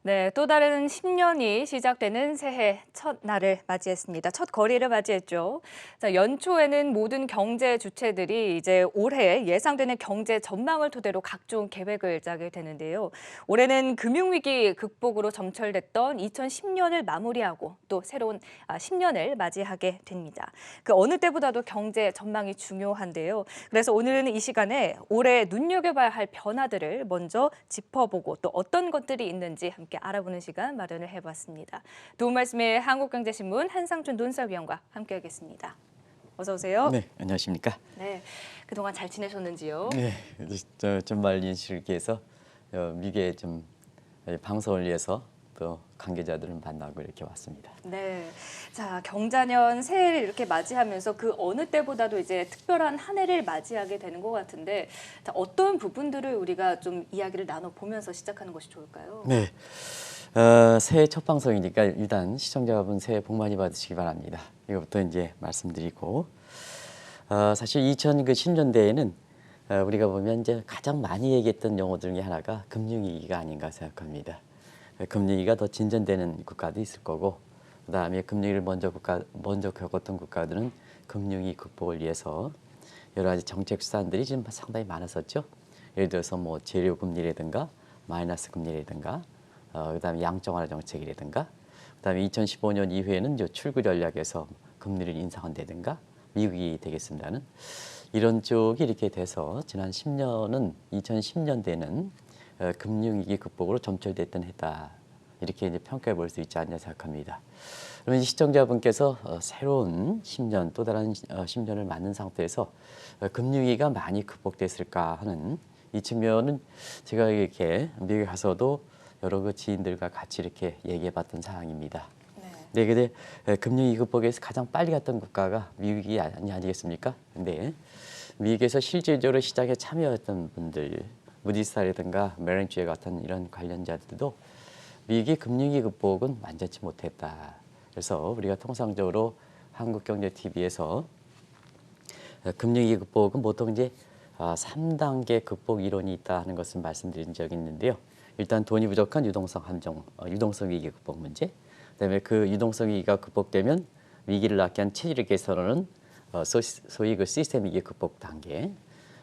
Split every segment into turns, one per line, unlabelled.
네, 또 다른 10년이 시작되는 새해 첫 날을 맞이했습니다. 첫 거리를 맞이했죠. 자, 연초에는 모든 경제 주체들이 이제 올해 예상되는 경제 전망을 토대로 각종 계획을 짜게 되는데요. 올해는 금융위기 극복으로 점철됐던 2010년을 마무리하고 또 새로운 10년을 맞이하게 됩니다. 그 어느 때보다도 경제 전망이 중요한데요. 그래서 오늘은 이 시간에 올해 눈여겨봐야 할 변화들을 먼저 짚어보고 또 어떤 것들이 있는지 함께 알아보는 시간 마련을 해봤습니다. 도움 말씀에 한국경제신문 한상준 논설위원과 함께하겠습니다. 어서 오세요.
네, 안녕하십니까?
네, 그동안 잘 지내셨는지요?
네, 주말 연시를 기해서 미국에 좀 방송을 위해서 또 관계자들을 만나고 이렇게 왔습니다.
네, 자 경자년 새해를 이렇게 맞이하면서 그 어느 때보다도 이제 특별한 한 해를 맞이하게 되는 것 같은데, 자, 어떤 부분들을 우리가 좀 이야기를 나눠 보면서 시작하는 것이 좋을까요?
네, 새해 첫 방송이니까 일단 시청자분 새해 복 많이 받으시기 바랍니다. 이거부터 이제 말씀드리고, 사실 2010년대에는 우리가 보면 이제 가장 많이 얘기했던 용어 중에 하나가 금융위기가 아닌가 생각합니다. 금융위기가 더 진전되는 국가도 있을 거고, 그다음에 금융위기를 먼저 겪었던 국가들은 금융위기 극복을 위해서 여러 가지 정책 수단들이 지금 상당히 많았었죠. 예를 들어서 뭐 재료 금리라든가 마이너스 금리라든가, 그다음에 양적 완화 정책이라든가, 그다음에 2015년 이후에는 이제 출구 전략에서 금리를 인상한다든가 미국이 되겠습니다는 이런 쪽이 이렇게 돼서 지난 10년은 2010년대는 금융위기 극복으로 점철됐던 해다. 이렇게 이제 평가해 볼 수 있지 않냐 생각합니다. 그러면 시청자분께서 새로운 10년, 또 다른 10년을 맞는 상태에서 금융위기가 많이 극복됐을까 하는 이 측면은 제가 이렇게 미국에 가서도 여러 그 지인들과 같이 이렇게 얘기해 봤던 사항입니다. 네, 근데 금융위기 극복에서 가장 빨리 갔던 국가가 미국이 아니겠습니까? 근데 미국에서 실질적으로 시장에 참여했던 분들, 무디스라든가 메린주에 같은 이런 관련자들도 미국의 금융위기 극복은 완전치 못했다. 그래서 우리가 통상적으로 한국경제TV에서 금융위기 극복은 보통 이제 3단계 극복 이론이 있다 하는 것을 말씀드린 적이 있는데요. 일단 돈이 부족한 유동성 위기 극복 문제. 그다음에 그 유동성 위기가 극복되면 위기를 낳게 한 체질을 개선하는 소위 그 시스템 위기 극복 단계.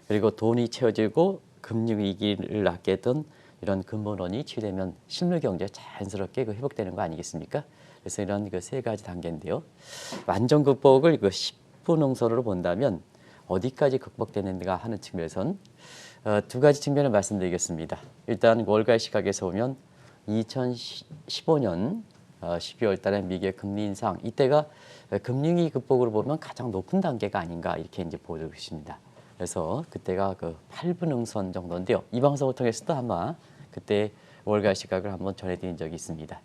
그리고 돈이 채워지고 금융 위기를 낳게 했던 이런 근본원이 치유되면 실물 경제 자연스럽게 그 회복되는 거 아니겠습니까? 그래서 이런 그 세 가지 단계인데요. 완전 극복을 그 10분 응선으로 본다면 어디까지 극복되는가 하는 측면에선 두 가지 측면을 말씀드리겠습니다. 일단 월가의 시각에서 보면 2015년 12월 달에 미국의 금리 인상, 이때가 금융위기 극복으로 보면 가장 높은 단계가 아닌가 이렇게 이제 보여지고 있습니다. 그래서 그때가 그 8분 응선 정도인데요. 이 방송을 통해서도 아마 그때 월가 시각을 한번 전해드린 적이 있습니다.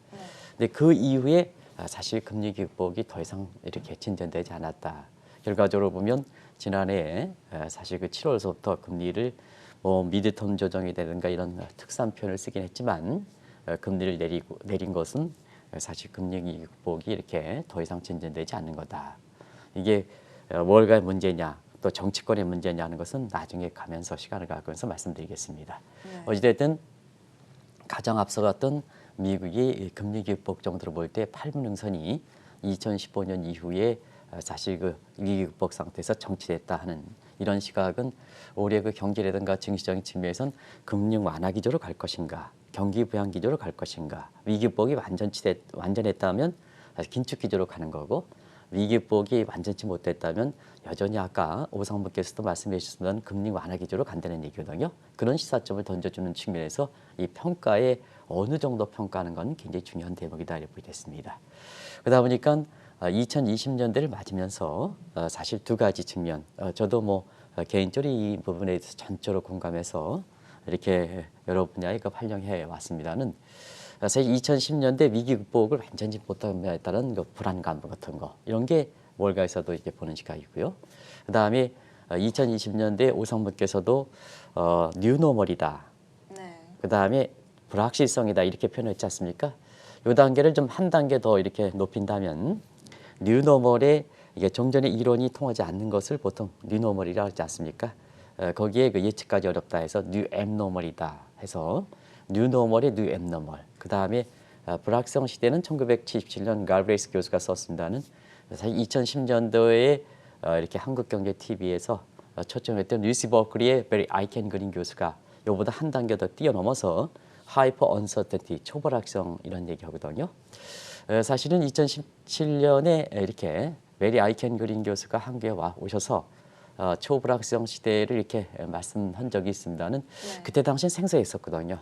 근데 그 이후에 사실 금융위기 극복이 더 이상 이렇게 진전되지 않았다. 결과적으로 보면 지난해 사실 그 7월서부터 금리를 뭐 미드텀 조정이 되든가 이런 특수한 표현을 쓰긴 했지만 금리를 내린 것은 사실 금융위기 극복이 이렇게 더 이상 진전되지 않는 거다. 이게 월가의 문제냐 또 정치권의 문제냐 하는 것은 나중에 가면서 시간을 갖고서 말씀드리겠습니다.
네.
어찌됐든 가장 앞서갔던 미국이 금융위기 극복 정도로 볼 때 8분 응선이 2015년 이후에 사실 그 위기 극복 상태에서 정치됐다 하는 이런 시각은 올해 그 경제라든가 증시적인 측면에선 금융 완화 기조로 갈 것인가, 경기 부양 기조로 갈 것인가, 위기 극복이 완전했다면 사실 긴축 기조로 가는 거고, 위기 극복이 완전치 못됐다면 여전히 아까 오상무께서도 말씀해 주셨던 금융 완화 기조로 간다는 얘기거든요. 그런 시사점을 던져주는 측면에서 이 평가에 어느 정도 평가하는 건 굉장히 중요한 대목이다 이렇게 보겠습니다. 그러다 보니까 2020년대를 맞으면서 사실 두 가지 측면, 저도 뭐 개인적으로 이 부분에 대해서 전적으로 공감해서 이렇게 여러 분야에 활용해 왔습니다는 사실 2010년대 위기 극복을 완전히 못함에 따른 그 불안감 같은 거 이런 게 월가에서도 이렇게 보는 시각이고요. 그 다음에 2020년대 오성무께서도 뉴노멀이다.
네.
그 다음에 불확실성이다 이렇게 표현했지 않습니까? 이 단계를 좀 한 단계 더 이렇게 높인다면 뉴노멀에 이게 종전의 이론이 통하지 않는 것을 보통 뉴노멀이라고 하지 않습니까? 거기에 그 예측까지 어렵다 해서 뉴앱노멀이다 해서 뉴 노멀의 뉴 앱노멀. 그 다음에 불확성 시대는 1977년 갈브레이스 교수가 썼습니다는 사실 2010년도에 이렇게 한국경제TV에서 초청했던 루시 버클리의 베리 아이켄 그린 교수가 이보다 한 단계 더 뛰어넘어서 하이퍼 언서턴티 초불확성 이런 얘기하거든요. 사실은 2017년에 이렇게 베리 아이켄 그린 교수가 한국에 오셔서 초불확성 시대를 이렇게 말씀한 적이 있습니다는
네.
그때 당시엔 생소했었거든요.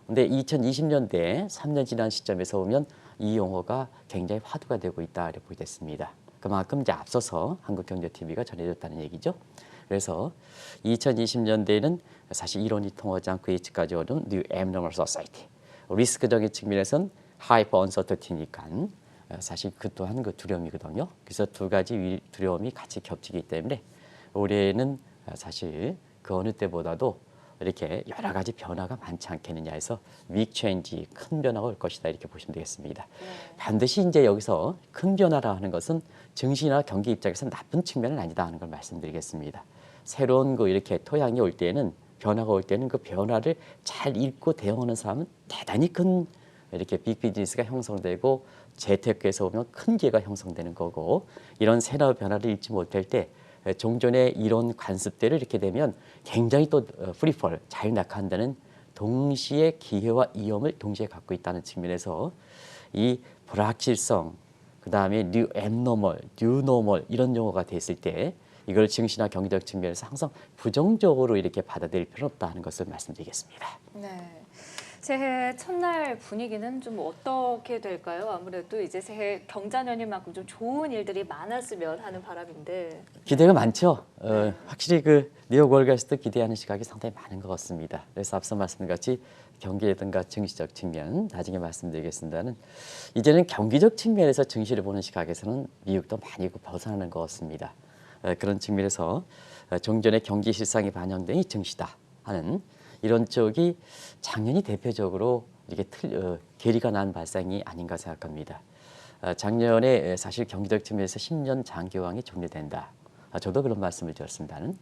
근데 2020년대 3년 지난 시점에서 보면 이 용어가 굉장히 화두가 되고 있다 이렇게 보게 됐습니다. 그만큼 이제 앞서서 한국경제TV가 전해졌다는 얘기죠. 그래서 2020년대에는 사실 이론이 통하지 않고 예측까지 오는 New Abnormal Society. 리스크적인 측면에선 하이퍼 언서터티니까 사실 그 또한 그 두려움이거든요. 그래서 두 가지 두려움이 같이 겹치기 때문에 올해는 사실 그 어느 때보다도 이렇게 여러 가지 변화가 많지 않겠느냐 해서 빅 체인지 큰 변화가 올 것이다 이렇게 보시면 되겠습니다. 반드시 이제 여기서 큰 변화라 하는 것은 증시나 경기 입장에서 나쁜 측면은 아니다 하는 걸 말씀드리겠습니다. 새로운 그 이렇게 토양이 올 때는 변화가 올 때는 그 변화를 잘 읽고 대응하는 사람은 대단히 큰 이렇게 빅 비즈니스가 형성되고 재테크에서 보면 큰 기회가 형성되는 거고 이런 새로운 변화를 읽지 못할 때 종전의 이런 관습대로 이렇게 되면 굉장히 또 프리펄 잘 낙하한다는 동시에 기회와 위험을 동시에 갖고 있다는 측면에서 이 불확실성 그다음에 뉴 앱노멀, 뉴 노멀 이런 용어가 됐을 때 이걸 증시나 경제적 측면에서 항상 부정적으로 이렇게 받아들일 필요는 없다는 것을 말씀드리겠습니다.
네. 새해 첫날 분위기는 좀 어떻게 될까요? 아무래도 이제 새해 경자년인 만큼 좀 좋은 일들이 많았으면 하는 바람인데.
기대가 많죠. 확실히 그 뉴욕 월가에서도 기대하는 시각이 상당히 많은 것 같습니다. 그래서 앞서 말씀드린 같이 경기라든가 증시적 측면 나중에 말씀드리겠습니다는 이제는 경기적 측면에서 증시를 보는 시각에서는 미국도 많이 벗어나는 것 같습니다. 그런 측면에서 종전의 경기 실상이 반영된 이 증시다 하는 이런 쪽이 작년이 대표적으로 이렇게 괴리가 난 발상이 아닌가 생각합니다. 작년에 사실 경기적 측면에서 10년 장기화가 종료된다. 저도 그런 말씀을 드렸습니다는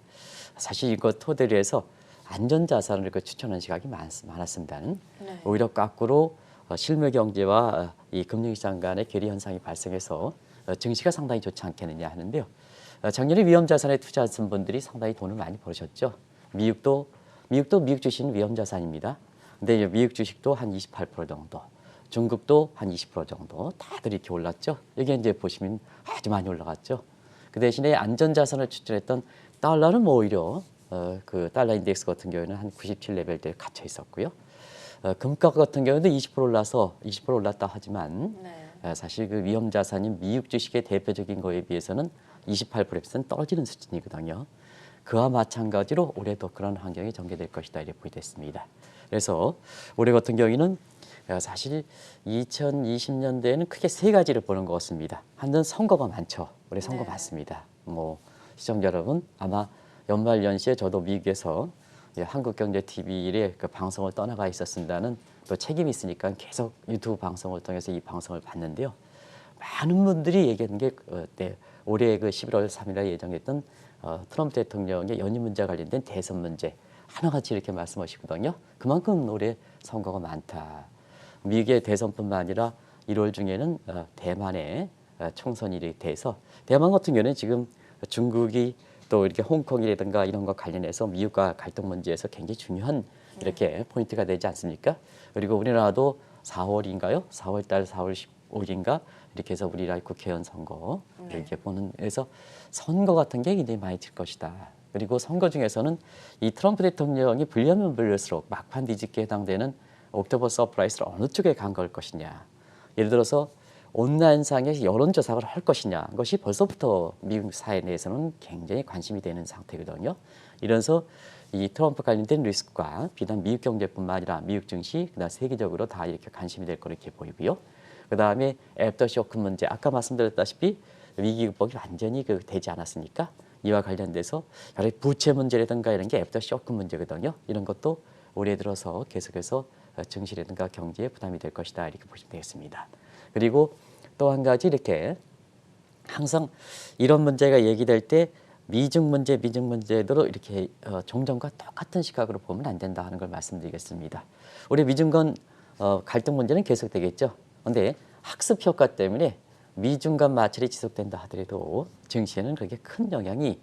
사실 이거 토대로 해서 안전자산을 추천하는 시각이 많았습니다는
네.
오히려 거꾸로 실물 경제와 이 금융시장 간의 괴리 현상이 발생해서 증시가 상당히 좋지 않겠느냐 하는데요. 작년에 위험자산에 투자하신 분들이 상당히 돈을 많이 벌으셨죠. 미국 주식은 위험자산입니다. 근데 미국 주식도 한 28% 정도, 중국도 한 20% 정도 다들 이렇게 올랐죠. 여기 이제 보시면 아주 많이 올라갔죠. 그 대신에 안전자산을 추천했던 달러는 뭐 오히려 그 달러 인덱스 같은 경우에는 한 97 레벨대에 갇혀 있었고요. 금값 같은 경우도 20% 올라서 20% 올랐다 하지만
네.
사실 그 위험자산인 미국 주식의 대표적인 거에 비해서는 28%는 떨어지는 수준이거든요. 그와 마찬가지로 올해도 그런 환경이 전개될 것이다 이렇게 보겠습니다. 그래서 올해 같은 경우에는 사실 2020년대에는 크게 세 가지를 보는 것 같습니다. 하나는 선거가 많죠. 올해 선거
네.
많습니다. 뭐 시청자 여러분 아마 연말 연시에 저도 미국에서 한국경제TV의 그 방송을 떠나가 있었습니다는 또 책임이 있으니까 계속 유튜브 방송을 통해서 이 방송을 봤는데요. 많은 분들이 얘기하는 게 올해 그 11월 3일에 예정했던 트럼프 대통령의 연임 문제와 관련된 대선 문제 하나같이 이렇게 말씀하시거든요. 그만큼 올해 선거가 많다. 미국의 대선뿐만 아니라 1월 중에는 대만의 총선이 돼서 대만 같은 경우는 지금 중국이 또 이렇게 홍콩이라든가 이런 것 관련해서 미국과 갈등 문제에서 굉장히 중요한 이렇게 포인트가 되지 않습니까? 그리고 우리나라도 4월인가요? 4월달 4월 15일인가 이렇게 해서 우리나라 국회의원 선거 이렇게 보는 그래서 선거 같은 게 굉장히 많이 질 것이다. 그리고 선거 중에서는 이 트럼프 대통령이 불리하면 불릴수록 막판 뒤집기에 해당되는 옥토버 서프라이즈를 어느 쪽에 간 걸 것이냐. 예를 들어서 온라인상의 여론조사를 할 것이냐. 그것이 벌써부터 미국 사회 내에서는 굉장히 관심이 되는 상태거든요. 이래서 이 트럼프 관련된 리스크가 비단 미국 경제뿐만 아니라 미국 증시, 그다음 세계적으로 다 이렇게 관심이 될 거로 이렇게 보이고요. 그다음에 애프터쇼크 문제, 아까 말씀드렸다시피 위기 극복이 완전히 되지 않았으니까 이와 관련돼서 여러 부채 문제라든가 이런 게 애프터쇼크 문제거든요. 이런 것도 올해 들어서 계속해서 증시라든가 경제에 부담이 될 것이다 이렇게 보시면 되겠습니다. 그리고 또 한 가지 이렇게 항상 이런 문제가 얘기될 때 미중 문제도 이렇게 종전과 똑같은 시각으로 보면 안 된다 하는 걸 말씀드리겠습니다. 우리 미중 간 갈등 문제는 계속되겠죠. 그런데 학습 효과 때문에 미중 간 마찰이 지속된다 하더라도 증시에는 그렇게 큰 영향이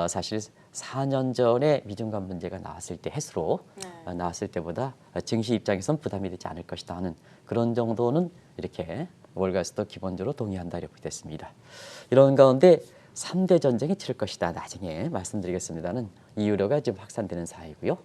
사실 4년 전에 미중 간 문제가 나왔을 때 해수로 나왔을 때보다 증시 입장에선 부담이 되지 않을 것이다 하는 그런 정도는 이렇게 월가에서도 기본적으로 동의한다 이렇게 됐습니다. 이런 가운데 3대 전쟁이 치를 것이다. 나중에 말씀드리겠습니다는 이 우려가 지금 확산되는 사이고요.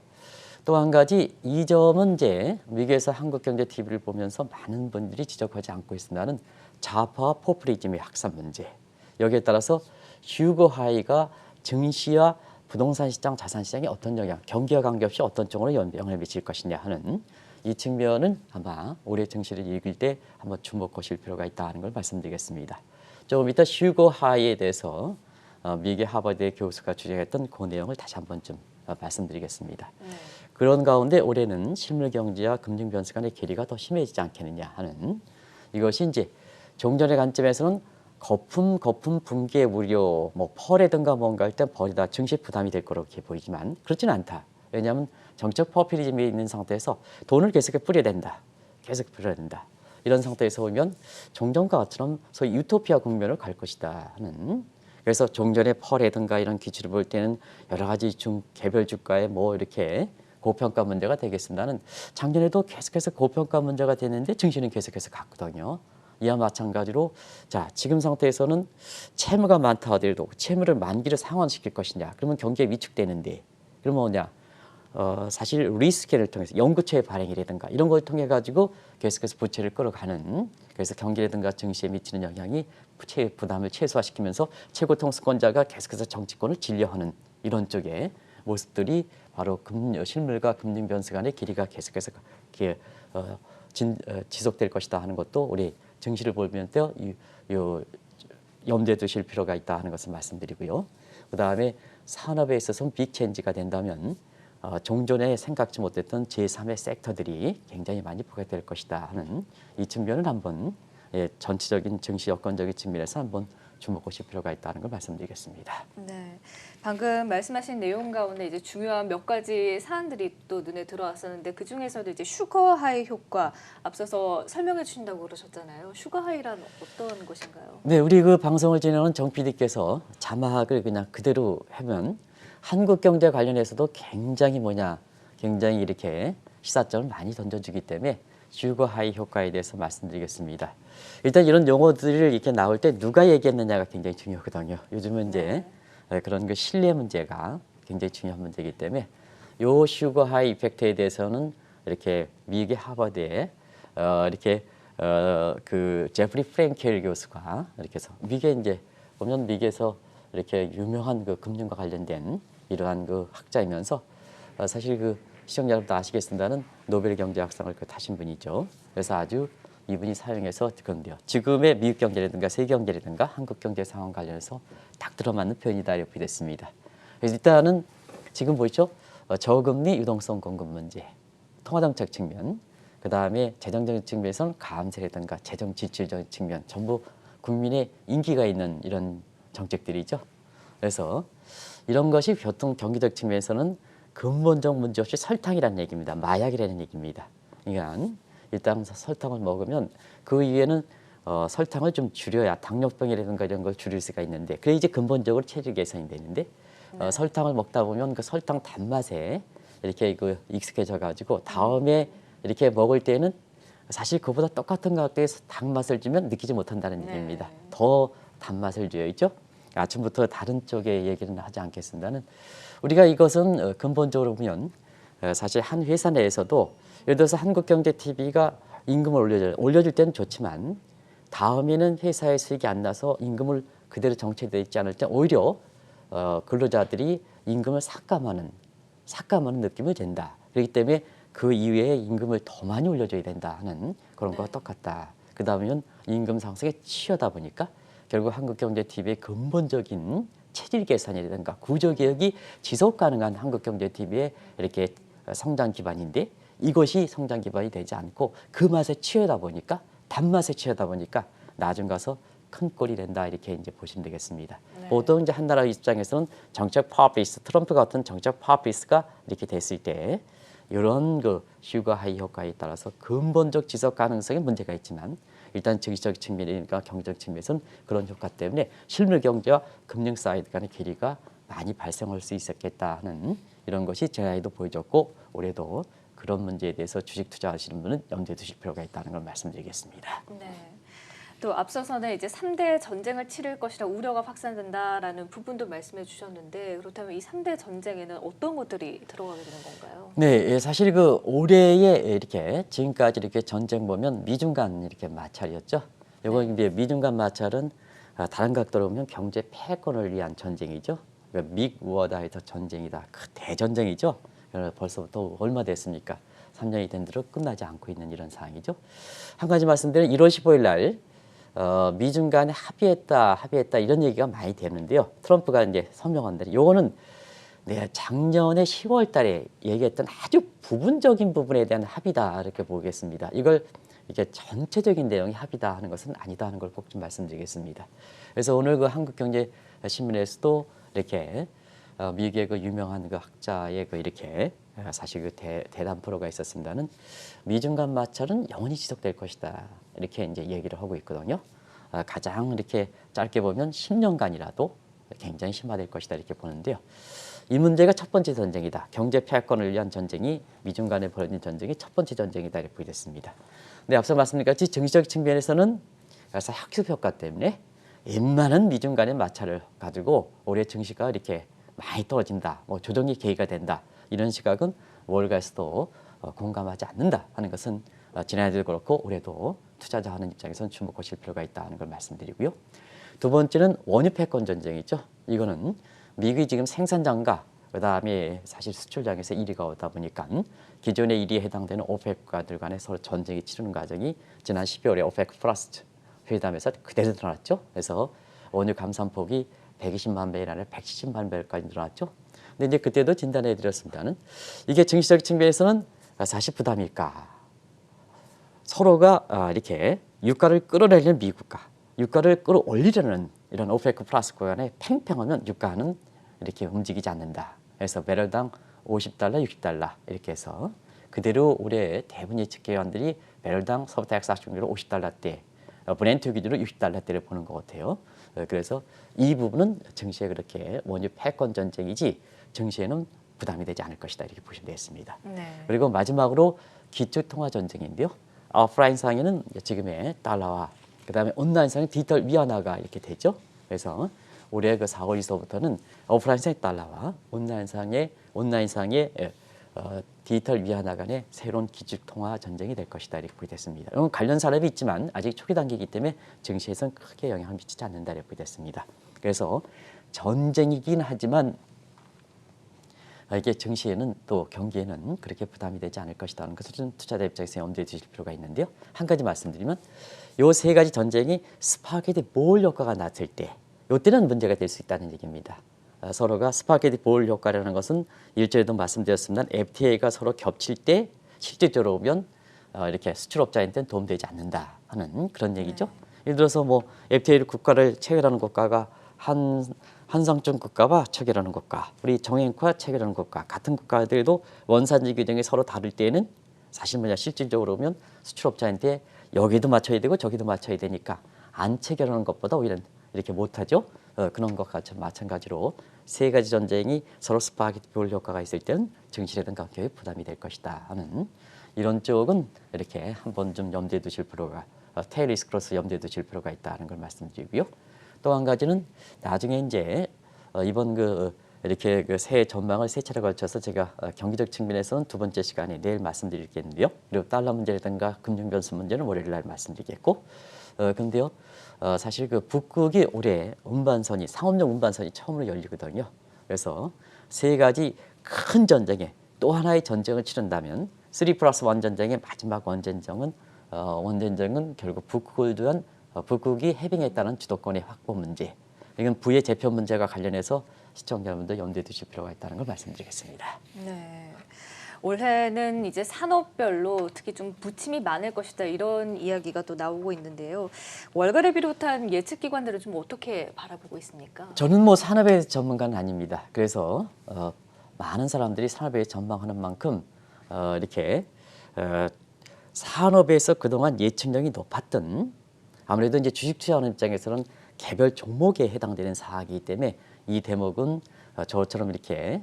또 한 가지 이 점은 이제 미국에서 한국경제TV를 보면서 많은 분들이 지적하지 않고 있습니다는 좌파와 포퓰리즘의 확산 문제. 여기에 따라서 휴거 하이가 증시와 부동산 시장, 자산 시장에 어떤 영향, 경기와 관계없이 어떤 쪽으로 영향을 미칠 것이냐 하는 이 측면은 아마 올해 증시를 읽을 때 한번 주목하실 필요가 있다는 걸 말씀드리겠습니다. 조금 이따 휴거 하이에 대해서 미국의 하버드 교수가 주장했던 그 내용을 다시 한번 좀 말씀드리겠습니다. 그런 가운데 올해는 실물 경제와 금융 변수 간의 괴리가 더 심해지지 않겠느냐 하는 이것이 이제 종전의 관점에서는 거품 붕괴 우려, 뭐 펄이든가 뭔가 할 때 버리다 증시 부담이 될 거라고 이렇게 보이지만 그렇지는 않다. 왜냐하면 정책 포퓰리즘이 있는 상태에서 돈을 계속 뿌려야 된다. 계속 뿌려야 된다. 이런 상태에서 보면 종전과 같처럼 소위 유토피아 국면을 갈 것이다 하는 그래서 종전의 펄이든가 이런 기치를 볼 때는 여러 가지 개별 주가에 뭐 이렇게 고평가 문제가 되겠습니다는 작년에도 계속해서 고평가 문제가 되는데 증시는 계속해서 갔거든요. 이와 마찬가지로 자 지금 상태에서는 채무가 많다 하더라도 채무를 만기를 상환시킬 것이냐 그러면 경기에 위축되는데 그러면 뭐냐 사실 리스크를 통해서 연구체의 발행이라든가 이런 걸 통해 가지고 계속해서 부채를 끌어가는 그래서 경기라든가 증시에 미치는 영향이 부채 부담을 최소화시키면서 최고 통수권자가 계속해서 정치권을 진려하는 이런 쪽의 모습들이 바로 실물과 금융 변수 간의 길이가 계속해서 지속될 것이다 하는 것도 우리 증시를 보면서 염두에 두실 필요가 있다 하는 것을 말씀드리고요. 그다음에 산업에 있어서 빅 체인지가 된다면 종전에 생각지 못했던 제3의 섹터들이 굉장히 많이 부각될 것이다 하는 이 측면을 한번 전체적인 증시 여건적인 측면에서 한번 주목하실 필요가 있다는 걸 말씀드리겠습니다.
네, 방금 말씀하신 내용 가운데 이제 중요한 몇 가지 사안들이 또 눈에 들어왔었는데 그 중에서도 이제 슈거 하이 효과 앞서서 설명해 주신다고 그러셨잖아요. 슈거 하이란 어떤 것인가요?
네, 우리 그 방송을 진행하는 정 PD께서 자막을 그냥 그대로 하면 한국 경제 관련해서도 굉장히 이렇게 시사점을 많이 던져주기 때문에 슈거 하이 효과에 대해서 말씀드리겠습니다. 일단 이런 용어들을 이렇게 나올 때 누가 얘기했느냐가 굉장히 중요하거든요. 요즘은 이제 그런 그 신뢰 문제가 굉장히 중요한 문제이기 때문에 요 슈거 하이 이펙트에 대해서는 이렇게 미국의 하버드에 이렇게 그 제프리 프랭켈 교수가 이렇게 해서 미국에 이제 보면 미국에서 이렇게 유명한 그 금융과 관련된 이러한 그 학자이면서 사실 그 시청자 여러분도 아시겠습니다는 노벨 경제학상을 타신 분이죠. 그래서 아주 이분이 사용해서 그런데요. 지금의 미국 경제라든가 세계 경제라든가 한국 경제 상황 관련해서 딱 들어맞는 표현이다 이렇게 됐습니다. 그래서 일단은 지금 보시죠. 저금리 유동성 공급 문제, 통화정책 측면, 그 다음에 재정적인 측면에서는 감세라든가 재정 지출적인 측면, 전부 국민의 인기가 있는 이런 정책들이죠. 그래서 이런 것이 교통 경기적 측면에서는 근본적 문제 없이 설탕이라는 얘기입니다. 마약이라는 얘기입니다. 그러니까 일단 설탕을 먹으면 그 이후에는 설탕을 좀 줄여야 당뇨병이라든가 이런 걸 줄일 수가 있는데 그래 이제 근본적으로 체질 개선이 되는데 설탕을 먹다 보면 그 설탕 단맛에 이렇게 그 익숙해져 가지고 다음에 이렇게 먹을 때는 사실 그보다 똑같은 가격대에서 단맛을 주면 느끼지 못한다는 얘기입니다. 더 단맛을 줘야죠. 아침부터 다른 쪽의 얘기는 하지 않겠습니다는 우리가 이것은 근본적으로 보면 사실 한 회사 내에서도 예를 들어서 한국경제TV가 임금을 올려줄 때는 좋지만 다음에는 회사의 수익이 안 나서 임금을 그대로 정체되어 있지 않을 때 오히려 근로자들이 임금을 삭감하는 느낌을 낸다. 그렇기 때문에 그 이후에 임금을 더 많이 올려줘야 된다 하는 그런 거와 똑같다. 그 다음에는 임금 상승에 치여다 보니까 결국 한국경제TV의 근본적인 체질 개선이라든가 구조개혁이 지속 가능한 한국경제TV의 이렇게 성장 기반인데 이것이 성장 기반이 되지 않고 그 맛에 취하다 보니까 단맛에 취하다 보니까 나중 가서 큰 꼴이 된다 이렇게 이제 보시면 되겠습니다.
네.
보통 이제 한 나라 입장에서는 정책 파워베이스, 트럼프 같은 정책 파워베이스가 이렇게 됐을 때 이런 그 슈거 하이 효과에 따라서 근본적 지속 가능성에 문제가 있지만 일단 정치적 측면이니까 경제적 측면에서는 그런 효과 때문에 실물 경제와 금융 사이드 간의 괴리가 많이 발생할 수 있었겠다 하는 이런 것이 지난해에도 보여줬고 올해도 그런 문제에 대해서 주식 투자하시는 분은 염두에 두실 필요가 있다는 걸 말씀드리겠습니다.
네. 또 앞서서는 이제 3대 전쟁을 치를 것이라 우려가 확산된다라는 부분도 말씀해 주셨는데 그렇다면 이 3대 전쟁에는 어떤 것들이 들어가게 되는 건가요?
네, 사실 그 올해에 이렇게 지금까지 이렇게 전쟁 보면 미중 간 이렇게 마찰이었죠. 이거 이제 미중 간 마찰은 다른 각도로 보면 경제 패권을 위한 전쟁이죠. 그러니까 믹워다 해서 전쟁이다. 그 대전쟁이죠. 벌써부터 얼마 됐습니까? 3년이 된 대로 끝나지 않고 있는 이런 상황이죠. 한 가지 말씀드리면 1월 15일 날 미중 간에 합의했다 이런 얘기가 많이 되는데요. 트럼프가 이제 서명한 대로 요거는 네, 작년에 10월 달에 얘기했던 아주 부분적인 부분에 대한 합의다 이렇게 보겠습니다. 이걸 이게 전체적인 내용이 합의다 하는 것은 아니다 하는 걸 꼭 좀 말씀드리겠습니다. 그래서 오늘 그 한국경제신문에서도 이렇게 미국의 그 유명한 그 학자의 그 이렇게 사실 그 대담 프로가 있었습니다는 미중 간 마찰은 영원히 지속될 것이다 이렇게 이제 얘기를 하고 있거든요. 가장 이렇게 짧게 보면 10년간이라도 굉장히 심화될 것이다 이렇게 보는데요. 이 문제가 첫 번째 전쟁이다. 경제 패권을 위한 전쟁이 미중 간에 벌어진 전쟁이 첫 번째 전쟁이다 이렇게 보겠습니다. 근데 앞서 말씀드린 같이 정치적 측면에서는 그래서 학습 효과 때문에 웬만한 미중 간의 마찰을 가지고 올해 증시가 이렇게 많이 떨어진다, 뭐 조정이 계기가 된다 이런 시각은 월가에서도 공감하지 않는다 하는 것은 지난해도 그렇고 올해도 투자자 하는 입장에서는 주목하실 필요가 있다 하는 걸 말씀드리고요. 두 번째는 원유 패권 전쟁이죠. 이거는 미국이 지금 생산장과 그다음에 사실 수출장에서 1위가 오다 보니까 기존의 1위에 해당되는 오펙 국가들 간에 서로 전쟁이 치르는 과정이 지난 12월에 오펙 플러스 회담에서 그대로 드러났죠. 그래서 원유 감산폭이 120만 배일 아니라 170만 배일까지 늘어났죠. 근데 이제 그때도 진단해 드렸습니다는 이게 증시적 측면에서는 사실 부담일까? 서로가 이렇게 유가를 끌어내리는 미국과 유가를 끌어올리려는 이런 오페크 플러스 구간에 팽팽하면 유가는 이렇게 움직이지 않는다. 그래서 배럴당 50달러, 60달러 이렇게 해서 그대로 올해 대부분 예측 기관들이 배럴당 서부태역사 중으로 50달러대, 브렌트 기준으로 60달러대를 보는 것 같아요. 그래서 이 부분은 증시에 그렇게 원유 패권 전쟁이지 증시에는 부담이 되지 않을 것이다 이렇게 보시면 되겠습니다.
네.
그리고 마지막으로 기축통화 전쟁인데요. 오프라인 상에는 지금의 달러와 그다음에 온라인 상의 디지털 위안화가 이렇게 되죠. 그래서 올해 그 4월에서부터는 오프라인 상의 달러와 온라인 상의 디지털 위안화 간의 새로운 기축통화 전쟁이 될 것이다 이렇게 보겠습니다. 이건 관련 산업이 있지만 아직 초기 단계이기 때문에 증시에서는 크게 영향을 미치지 않는다 이렇게 보겠습니다. 그래서 전쟁이긴 하지만 이게 증시에는 또 경기에는 그렇게 부담이 되지 않을 것이라는 것을 좀 투자자 입장에서 염두에 두실 필요가 있는데요. 한 가지 말씀드리면 요 세 가지 전쟁이 스파게티 볼 효과가 났을 때 이때는 문제가 될 수 있다는 얘기입니다. 서로가 스파게티 볼 효과라는 것은 일전에도 말씀드렸습니다. FTA가 서로 겹칠 때 실질적으로 보면 이렇게 수출업자한테는 도움되지 않는다 하는 그런 얘기죠. 예를 들어서 뭐 FTA를 국가를 체결하는 국가가 한상증 국가와 체결하는 국가, 우리 정액과 체결하는 국가 같은 국가들도 원산지 규정이 서로 다를 때에는 사실 뭐냐 실질적으로 보면 수출업자한테 여기도 맞춰야 되고 저기도 맞춰야 되니까 안 체결하는 것보다 오히려 이렇게 못하죠. 그런 것과 마찬가지로 세 가지 전쟁이 서로 스파게티 볼 효과가 있을 때는 증시라든가 경기에 부담이 될 것이다 하는 이런 쪽은 이렇게 한번 좀 염두에 두실 필요가 테일 리스크 크로스 염두에 두실 필요가 있다는 걸 말씀드리고요. 또 한 가지는 나중에 이제 이번 이렇게 새해 전망을 세 차례 걸쳐서 제가 경기적 측면에서는 두 번째 시간에 내일 말씀드리겠는데요. 그리고 달러 문제라든가 금융 변수 문제는 월요일 날 말씀드리겠고, 근데요 사실 그 북극이 올해 운반선이 상업용 운반선이 처음으로 열리거든요. 그래서 세 가지 큰 전쟁에 또 하나의 전쟁을 치른다면 3+1 전쟁의 마지막 원전쟁은 결국 북극을 두한 북극이 해빙했다는 주도권의 확보 문제. 이건 부의 재편 문제가 관련해서 시청자 여러분들 염두에 두실 필요가 있다는 걸 말씀드리겠습니다.
네. 올해는 이제 산업별로 특히 좀 부침이 많을 것이다 이런 이야기가 또 나오고 있는데요. 월가를 비롯한 예측 기관들은 좀 어떻게 바라보고 있습니까?
저는 뭐 산업의 전문가는 아닙니다. 그래서 많은 사람들이 산업에 전망하는 만큼 이렇게 산업에서 그동안 예측력이 높았던 아무래도 이제 주식 투자하는 입장에서는 개별 종목에 해당되는 사항이기 때문에 이 대목은 저처럼 이렇게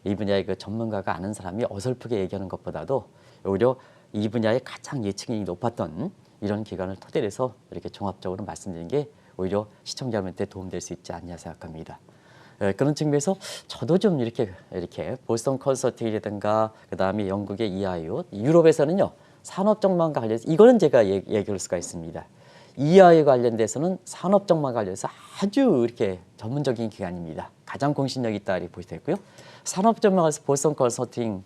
이 분야의 그 전문가가 아는 사람이 어설프게 얘기하는 것보다도 오히려 이 분야의 가장 예측력이 높았던 이런 기관을 토대로 해서 이렇게 종합적으로 말씀드리는 게 오히려 시청자분한테 도움될 수 있지 않냐 생각합니다. 그런 측면에서 저도 좀 이렇게 보스턴 컨설팅이라든가 그다음에 영국의 EIU, 유럽에서는요 산업 전망과 관련해서 이거는 제가 얘기할 수가 있습니다. EIU 관련돼서는 산업 전망과 관련해서 아주 이렇게 전문적인 기관입니다. 가장 공신력 있다 이렇게 보시되고요. 산업 전망에서 보스턴 컨설팅은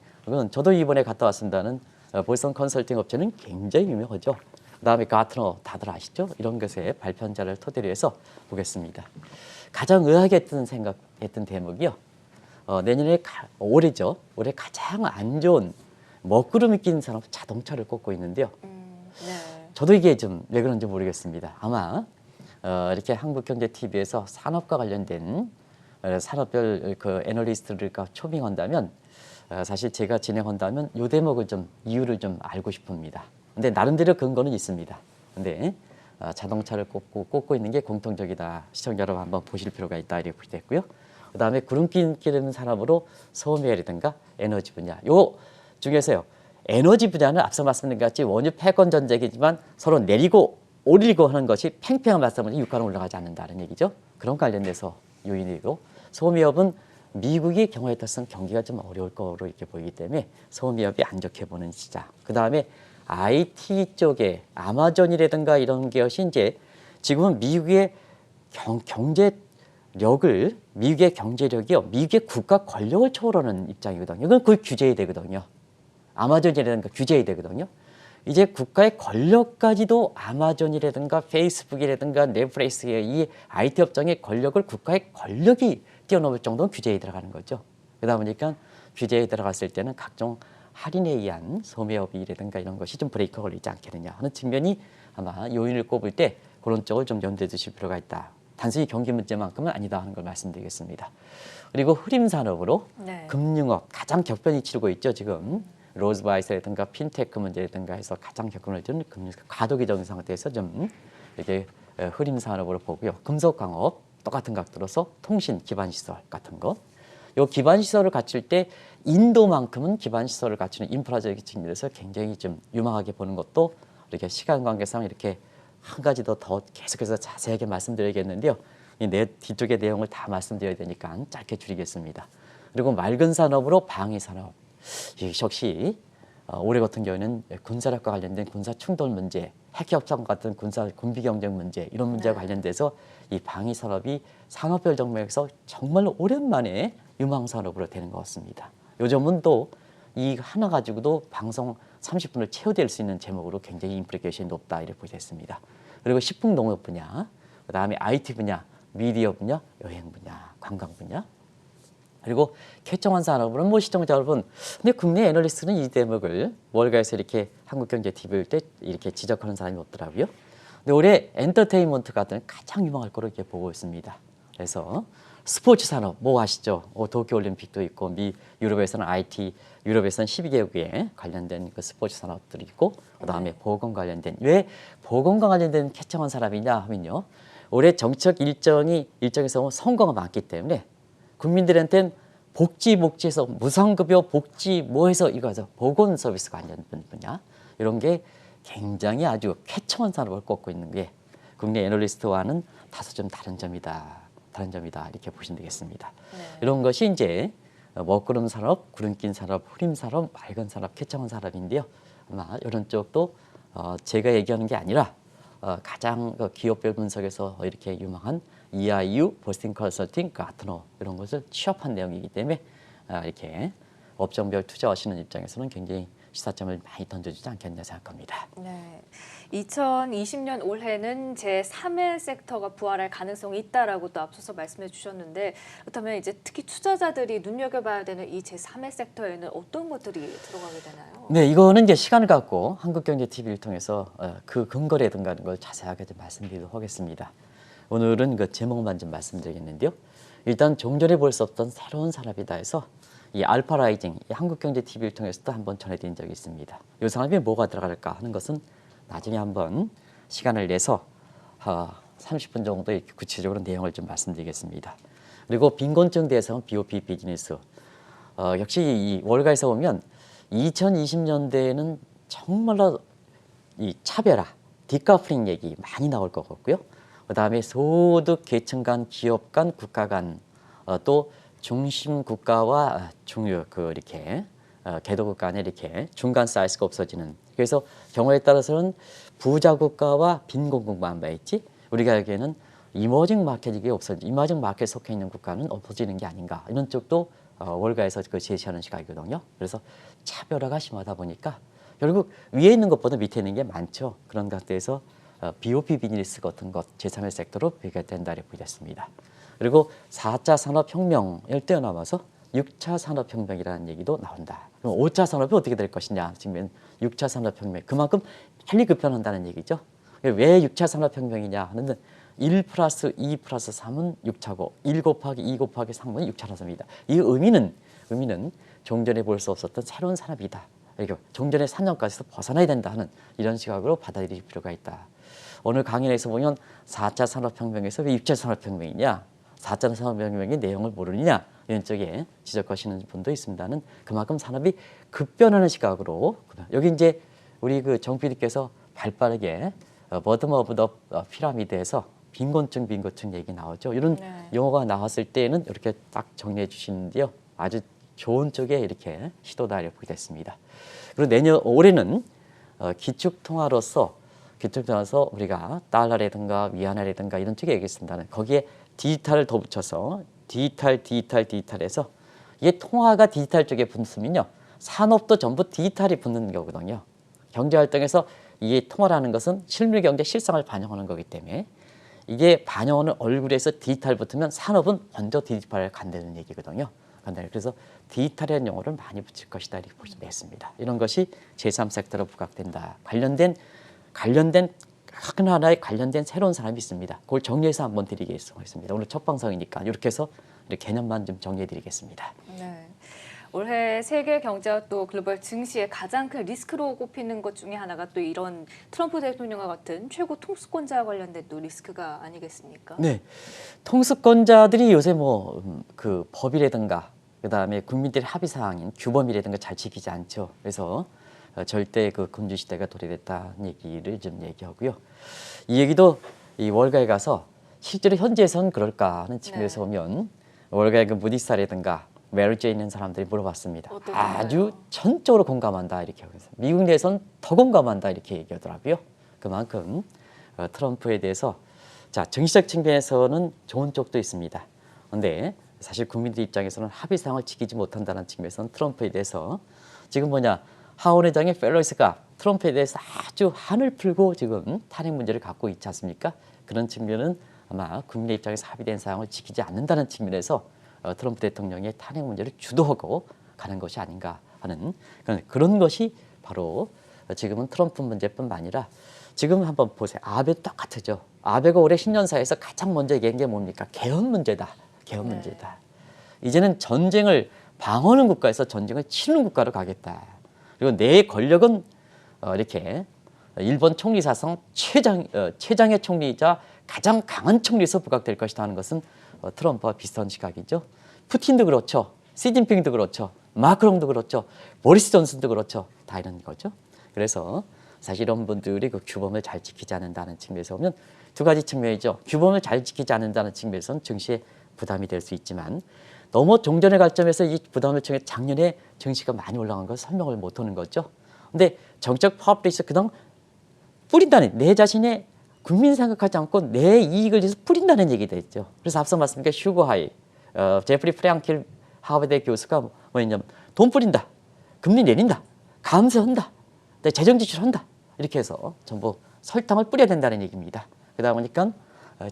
저도 이번에 갔다 왔습니다는 보스턴 컨설팅 업체는 굉장히 유명하죠. 그다음에 가트너 다들 아시죠? 이런 것에 발표자를 토대로 해서 보겠습니다. 가장 의아했던 생각했던 대목이요. 내년에 올해죠. 올해 가장 안 좋은 먹구름이 낀 산업 자동차를 꼽고 있는데요.
네.
저도 이게 좀 왜 그런지 모르겠습니다. 아마 이렇게 한국경제TV에서 산업과 관련된 산업별 그 애널리스트를 초빙한다면 사실 제가 진행한다면 이 대목을 좀 이유를 좀 알고 싶습니다. 근데 나름대로 근거는 있습니다. 근데 자동차를 꼽고 있는 게 공통적이다. 시청자 여러분 한번 보실 필요가 있다 이렇게 보시됐고요. 그다음에 구름기 끼는 산업으로 소매라든가 에너지 분야. 요 중에서요. 에너지 분야는 앞서 말씀드린 것 같이 원유 패권 전쟁이지만 서로 내리고 오르고 하는 것이 팽팽한 맞싸움에 유가는 올라가지 않는다는 얘기죠. 그런 관련돼서 요인이고 소매업은 미국이 경우에 따라서는 경기가 좀 어려울 거로 이렇게 보이기 때문에 소매업이 안 좋게 보는 시장. 그다음에 IT 쪽에 아마존이라든가 이런 것이 이제 지금은 미국의 경제력을 미국의 경제력이요 미국의 국가 권력을 초월하는 입장이거든요. 이건 거의 규제해야 되거든요. 아마존이라든가 규제해야 되거든요. 이제 국가의 권력까지도 아마존이라든가 페이스북이라든가 넷플릭스의 이 IT 업종의 권력을 국가의 권력이 뛰어넘을 정도는 규제에 들어가는 거죠. 그러다 보니까 규제에 들어갔을 때는 각종 할인에 의한 소매업이라든가 이런 것이 좀 브레이크가 걸리지 않겠느냐 하는 측면이 아마 요인을 꼽을 때 그런 쪽을 좀 염두에 두실 필요가 있다. 단순히 경기 문제만큼은 아니다 하는 걸 말씀드리겠습니다. 그리고 흐림 산업으로
네.
금융업 가장 격변이 치르고 있죠. 지금 로즈바이스라든가 핀테크 문제라든가 해서 가장 격변을 치는 금융 과도기 적인 상태에서 좀 이렇게 흐림 산업으로 보고요. 금속 광업 똑같은 각도로서 통신 기반 시설 같은 거. 요 기반 시설을 갖출 때 인도만큼은 기반 시설을 갖추는 인프라적인 측면에서 굉장히 좀 유망하게 보는 것도 이렇게 시간 관계상 이렇게 한 가지 더 계속해서 자세하게 말씀드려야겠는데요. 이 뒤쪽의 내용을 다 말씀드려야 되니까 짧게 줄이겠습니다. 그리고 맑은 산업으로 방위 산업. 이 역시 올해 같은 경우에는 군사력과 관련된 군사 충돌 문제, 핵협상 같은 군비 경쟁 문제 이런 문제와 관련돼서 이 방위 산업이 산업별 정맥에서 정말 오랜만에 유망 산업으로 되는 것 같습니다. 요즘은 또 이 하나 가지고도 방송 30분을 채워댈 수 있는 제목으로 굉장히 임플리케이션이 높다 이렇게 보셨습니다. 그리고 식품 농업 분야, 그다음에 IT 분야, 미디어 분야, 여행 분야, 관광 분야. 그리고 쾌청한 산업으로는 뭐 시청자 여러분, 근데 국내 애널리스트는 이 대목을 월가에서 이렇게 한국경제TV일 때 이렇게 지적하는 사람이 없더라고요. 근데 올해 엔터테인먼트 같은 가장 유망할 거로 이렇게 보고 있습니다. 그래서 스포츠 산업 뭐 아시죠? 도쿄올림픽도 있고 유럽에서는 IT, 유럽에서는 12개국에 관련된 그 스포츠 산업들이 있고 그다음에 보건 관련된 왜 보건과 관련된 쾌청한 산업이냐 하면요. 올해 정책 일정에서 선거가 많기 때문에 국민들한테는 복지에서 무상급여 복지 뭐해서 이거죠. 보건 서비스 관련 분야 이런 게 굉장히 아주 쾌청한 산업을 꼽고 있는 게 국내 애널리스트와는 다소 좀 다른 점이다 이렇게 보시면 되겠습니다.
네.
이런 것이 이제 먹구름 산업, 구름 낀 산업, 흐림 산업, 맑은 산업, 쾌청한 산업인데요. 아마 이런 쪽도 제가 얘기하는 게 아니라 가장 기업별 분석에서 이렇게 유망한 EIU, 보스턴 컨설팅, 가트너 이런 것을 취합한 내용이기 때문에 이렇게 업종별 투자하시는 입장에서는 굉장히 시사점을 많이 던져주지 않겠나 생각합니다.
네. 2020년 올해는 제3의 섹터가 부활할 가능성이 있다라고 또 앞서서 말씀해 주셨는데 그렇다면 이제 특히 투자자들이 눈여겨봐야 되는 이 제3의 섹터에는 어떤 것들이 들어가게 되나요?
네, 이거는 이제 시간을 갖고 한국경제TV를 통해서 그 근거라든가 걸 자세하게 좀 말씀드리도록 하겠습니다. 오늘은 그 제목만 좀 말씀드리겠는데요. 일단 종전에 볼 수 없던 새로운 산업이다 해서 이 알파라이징, 이 한국경제TV를 통해서도 한번 전해드린 적이 있습니다. 이 산업에 뭐가 들어갈까 하는 것은 나중에 한번 시간을 내서 30분 정도 이렇게 구체적으로 내용을 좀 말씀드리겠습니다. 그리고 빈곤층 대상 BOP 비즈니스. 역시 이 월가에서 보면 2020년대에는 정말로 이 차별화, 디커플링 얘기 많이 나올 것 같고요. 그다음에 소득 계층 간, 기업 간, 국가 간, 또 중심 국가와 중요 이렇게 개도국 간에 이렇게 중간 사이즈가 없어지는. 그래서 경우에 따라서는 부자 국가와 빈곤 국가만 봐있지. 우리가 여기에는 이머징 마켓이 이머징 마켓에 속해 있는 국가는 없어지는 게 아닌가 이런 쪽도 월가에서 그 제시하는 시각이거든요. 그래서 차별화가 심하다 보니까 결국 위에 있는 것보다 밑에 있는 게 많죠. 그런 것들에서 BOP 비즈니스 같은 것 제3의 섹터로 비교된다 이렇게 보겠습니다. 그리고 4차 산업혁명을 뛰어넘어서 6차 산업혁명이라는 얘기도 나온다. 그럼 5차 산업이 어떻게 될 것이냐 지금 6차 산업혁명 그만큼 빨리 급변한다는 얘기죠. 왜 6차 산업혁명이냐 하는 1 플러스 2 플러스 3은 6차고 1 곱하기 2 곱하기 3은 6차라서입니다. 이 의미는 종전에 볼 수 없었던 새로운 산업이다. 그리고 종전의 산업까지도 벗어나야 된다 하는 이런 시각으로 받아들일 필요가 있다. 오늘 강연에서 보면 4차 산업혁명에서 왜 6차 산업혁명이냐 4차 산업혁명의 내용을 모르느냐 이런 쪽에 지적하시는 분도 있습니다는 그만큼 산업이 급변하는 시각으로 여기 이제 우리 그 정 PD께서 발빠르게 버텀 오브 더 피라미드에서 빈곤층 얘기 나오죠. 이런 용어가 나왔을 때는 이렇게 딱 정리해 주시는데요. 아주 좋은 쪽에 이렇게 시도다 이렇게 보게 됐습니다. 그리고 올해는 기축통화로서 우리가 달러라든가 위안화라든가 이런 쪽에 얘기했습니다는 거기에 디지털을 더 붙여서 디지털해서 이게 통화가 디지털 쪽에 붙으면요. 산업도 전부 디지털이 붙는 거거든요. 경제활동에서 이게 통화라는 것은 실물 경제 실상을 반영하는 거기 때문에 이게 반영하는 얼굴에서 디지털 붙으면 산업은 먼저 디지털을 간다는 얘기거든요. 그래서 디지털이라는 용어를 많이 붙일 것이다 이렇게 보겠습니다. 이런 것이 제3섹터로 부각된다. 관련된 하나의 관련된 새로운 사람이 있습니다. 그걸 정리해서 한번 드리겠습니다. 오늘 첫 방송이니까 이렇게 해서 개념만 좀 정리해 드리겠습니다.
네. 올해 세계 경제와 또 글로벌 증시의 가장 큰 리스크로 꼽히는 것 중에 하나가 또 이런 트럼프 대통령과 같은 최고 통수권자와 관련된 또 리스크가 아니겠습니까?
네, 통수권자들이 요새 그 법이라든가 그다음에 국민들의 합의 사항인 규범이라든가 잘 지키지 않죠. 그래서 절대 그 금주 시대가 도래됐다는 얘기를 좀 얘기하고요. 이 얘기도 이 월가에 가서 실제로 현지에서는 그럴까 하는 측면에서 보면 월가의 그 무디스라든가 메리트에 있는 사람들이 물어봤습니다. 아주 전적으로 공감한다 이렇게 하면서 미국 내에서는 더 공감한다 이렇게 얘기하더라고요. 그만큼 트럼프에 대해서 자 정치적 측면에서는 좋은 쪽도 있습니다. 그런데 사실 국민들 입장에서는 합의 사항을 지키지 못한다는 측면에서는 트럼프에 대해서 지금 하원 의장의 펠로시가 트럼프에 대해서 아주 한을 풀고 지금 탄핵 문제를 갖고 있지 않습니까? 그런 측면은 아마 국민의 입장에서 합의된 사항을 지키지 않는다는 측면에서 트럼프 대통령의 탄핵 문제를 주도하고 가는 것이 아닌가 하는 그런 것이 바로 지금은 트럼프 문제뿐만 아니라 지금 한번 보세요. 아베 똑같죠. 아베가 올해 신년사에서 가장 먼저 얘기한 게 뭡니까? 개헌 문제다. 개헌 문제다. 이제는 전쟁을 방어하는 국가에서 전쟁을 치는 국가로 가겠다. 그리고 내 권력은 이렇게 일본 총리 사상 최장의 총리이자 가장 강한 총리에서 부각될 것이다 하는 것은 트럼프와 비슷한 시각이죠. 푸틴도 그렇죠. 시진핑도 그렇죠. 마크롱도 그렇죠. 보리스 존슨도 그렇죠. 다 이런 거죠. 그래서 사실 이런 분들이 그 규범을 잘 지키지 않는다는 측면에서 보면 두 가지 측면이죠. 규범을 잘 지키지 않는다는 측면에서는 증시에 부담이 될 수 있지만 너무 종전의 관점에서 이 부담을 통해 작년에 증시가 많이 올라간 걸 설명을 못하는 거죠. 근데 정책 파업 리스크당 뿌린다는 내 자신의 국민 생각하지 않고 내 이익을 위해서 뿌린다는 얘기가 있죠. 그래서 앞서 말씀드린 슈거하이, 제프리 프랭킬 하버드 교수가 뭐였냐면 돈 뿌린다, 금리 내린다, 감세한다, 재정 지출한다 이렇게 해서 전부 설탕을 뿌려야 된다는 얘기입니다. 그러다 보니까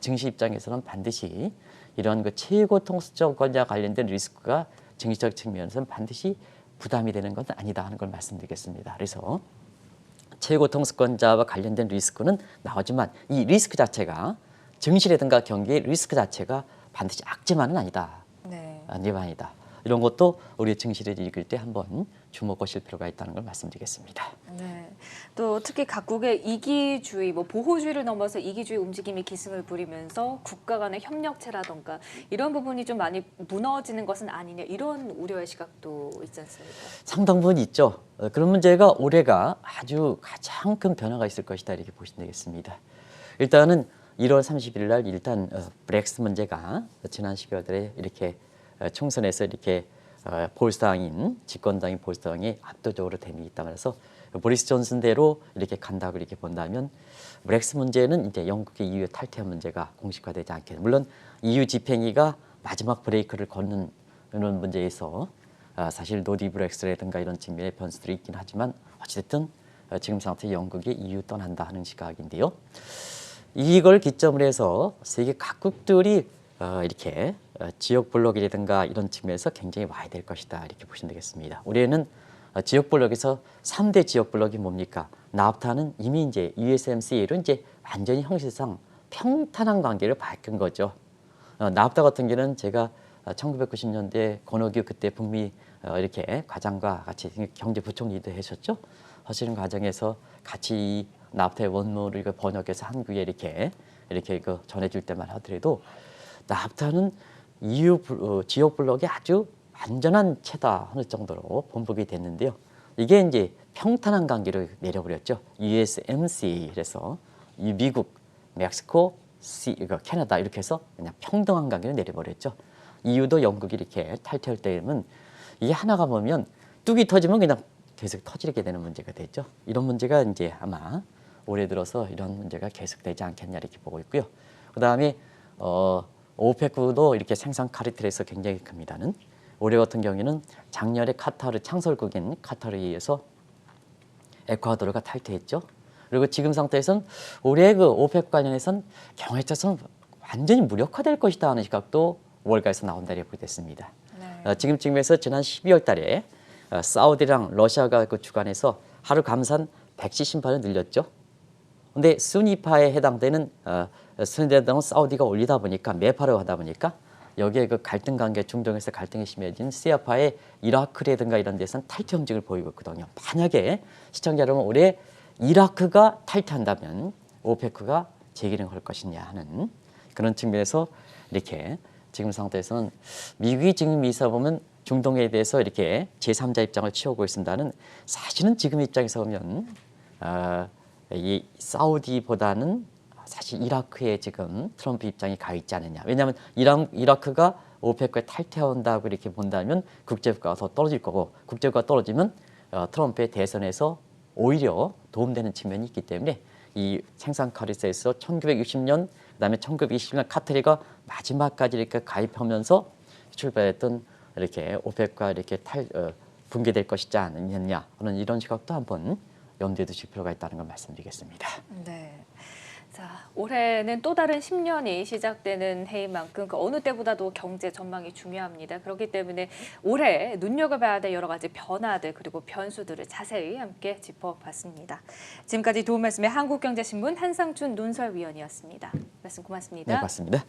증시 입장에서는 반드시 이런 그 최고 통수권자와 관련된 리스크가 증시적 측면에서는 반드시 부담이 되는 건 아니다 하는 걸 말씀드리겠습니다. 그래서 최고 통수권자와 관련된 리스크는 나오지만 이 리스크 자체가 증시라든가 경기의 리스크 자체가 반드시 악재만은 아니다.
네.
예방이다. 이런 것도 우리 증시를 읽을 때 한번 주목하실 필요가 있다는 걸 말씀드리겠습니다.
네. 또 특히 각국의 이기주의, 보호주의를 넘어서 이기주의 움직임이 기승을 부리면서 국가 간의 협력체라던가 이런 부분이 좀 많이 무너지는 것은 아니냐 이런 우려의 시각도 있지 않습니까?
상당 부분 있죠. 그런 문제가 올해가 아주 가장 큰 변화가 있을 것이다 이렇게 보시면 되겠습니다. 일단은 1월 30일 날 일단 브렉시트 문제가 지난 12월 달에 이렇게 총선에서 이렇게 보수당인 집권당인 보수당이 압도적으로 됨이 있다 그래서 보리스 존슨대로 이렇게 간다고 이렇게 본다면 브렉시트 문제는 이제 영국의 EU 탈퇴 문제가 공식화되지 않게 물론 EU 집행위가 마지막 브레이크를 걷는 이런 문제에서 사실 노디 브렉시트라든가 이런 측면의 변수들이 있긴 하지만 어찌됐든 지금 상태 영국이 EU 떠난다 하는 시각인데요. 이걸 기점으로 해서 세계 각국들이 이렇게 지역 블록이라든가 이런 측면에서 굉장히 와야 될 것이다 이렇게 보시면 되겠습니다. 올해는 지역 블록에서 3대 지역 블록이 뭡니까? 나프타는 이미 이제 USMCA로 이제 완전히 형식상 평탄한 관계를 밝힌 거죠. 나프타 같은 경우는 제가 1990년대 권오규 그때 북미 이렇게 과장과 같이 경제부총리도 하셨죠. 하시는 과정에서 같이 이 나프타의 원문을 번역해서 한국에 이렇게 전해줄 때만 하더라도 나프타는 EU 지역 블록이 아주 완전한 체다 하는 정도로 번복이 됐는데요. 이게 이제 평탄한 관계로 내려버렸죠. USMCA 그래서 미국, 멕시코, 캐나다 이렇게 해서 그냥 평등한 관계로 내려버렸죠. EU도 영국이 이렇게 탈퇴할 때면 이게 하나가 보면 뚝이 터지면 그냥 계속 터지게 되는 문제가 됐죠. 이런 문제가 이제 아마 올해 들어서 이런 문제가 계속되지 않겠냐 이렇게 보고 있고요. 그 다음에 오페크도 이렇게 생산 카르텔에서 굉장히 큽니다는 올해 같은 경우에는 작년에 카타르 창설국인 카타르에 의해서 에콰도르가 탈퇴했죠. 그리고 지금 상태에서는 올해 그 오페크 관련해서는 경우에서는 완전히 무력화될 것이다 하는 시각도 월가에서 나온다고 보겠습니다.
네.
지금 측면에서 지난 12월 달에 사우디랑 러시아가 그 주관해서 하루 감산 170발을 늘렸죠. 근데 순위파에 해당되는 순위대당 사우디가 올리다 보니까 매파로 하다 보니까 여기에 그 갈등 관계 중동에서 갈등이 심해진 시아파의 이라크라든가 이런 데서는 탈퇴 움직임을 보이고 있거든요. 만약에 시청자 여러분 올해 이라크가 탈퇴한다면 오페크가 재기능할 것이냐 하는 그런 측면에서 이렇게 지금 상태에서는 미국이 지금 이사 보면 중동에 대해서 이렇게 제3자 입장을 취하고 있습니다는 사실은 지금 입장에서 보면 이 사우디보다는 사실 이라크에 지금 트럼프 입장이 가 있지 않느냐. 왜냐하면 이라크가 오페크에 탈퇴한다고 이렇게 본다면 국제유가가 더 떨어질 거고 국제유가가 떨어지면 트럼프의 대선에서 오히려 도움되는 측면이 있기 때문에 이 생산 카리스에서 1960년 그다음에 1920년 카타르가 마지막까지 이렇게 가입하면서 출발했던 이렇게 오페크가 이렇게 붕괴될 것이지 않느냐 하는 이런 시각도 한번 염두에 두실 필요가 있다는 걸 말씀드리겠습니다.
네. 자, 올해는 또 다른 10년이 시작되는 해인 만큼 그 어느 때보다도 경제 전망이 중요합니다. 그렇기 때문에 올해 눈여겨봐야 될 여러 가지 변화들 그리고 변수들을 자세히 함께 짚어봤습니다. 지금까지 도움 말씀의 한국경제신문 한상춘 논설위원이었습니다. 말씀 고맙습니다.
네, 고맙습니다.